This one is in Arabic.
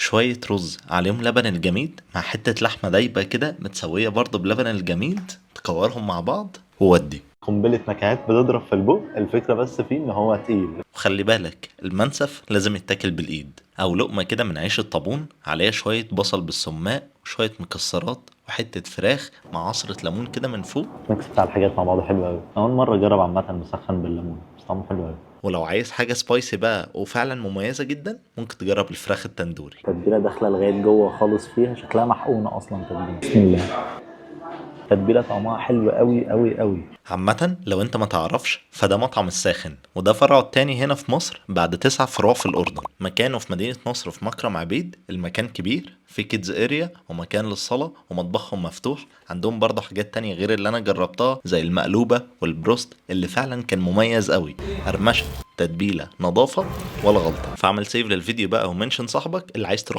شوية رز عليهم لبن الجميد مع حتة لحمة دايبة كده متسوية برضه بلبن الجميد، تكورهم مع بعض وودي. قنبلة نكهات بتضرب في البق، الفكرة بس فيه ان هو تقيل. وخلي بالك المنسف لازم يتاكل بالايد، او لقمة كده من عيش الطابون عليها شوية بصل بالسماق وشوية مكسرات وحتة فراخ مع عصرة ليمون كده من فوق. ميكس بتاع الحاجات مع بعض حلو قوي، اول مرة اجرب عامة مسخن بالليمون، بس طعمه حلو قوي. ولو عايز حاجة سبايسي بقى وفعلا مميزة جدا ممكن تجرب الفراخ التندوري. تتبيلة داخلة لغاية جوه خالص فيها، شكلها محقونة اصلا تتبيلة. بسم الله. تتبيلة طعمها حلو قوي قوي قوي. عامة لو انت ما تعرفش فده مطعم الساخن، وده فرعه التاني هنا في مصر بعد 9 فروع في الأردن. مكانه في مدينة نصر في مكرم عبيد، المكان كبير في كيدز اريا ومكان للصلاة ومطبخهم مفتوح. عندهم برضه حاجات تانية غير اللي انا جربتها زي المقلوبة والبروست اللي فعلا كان مميز قوي. قرمشة، تتبيلة، نظافة، ولا غلطة. فاعمل سيف للفيديو بقى ومنشن صاحبك اللي عايز تروح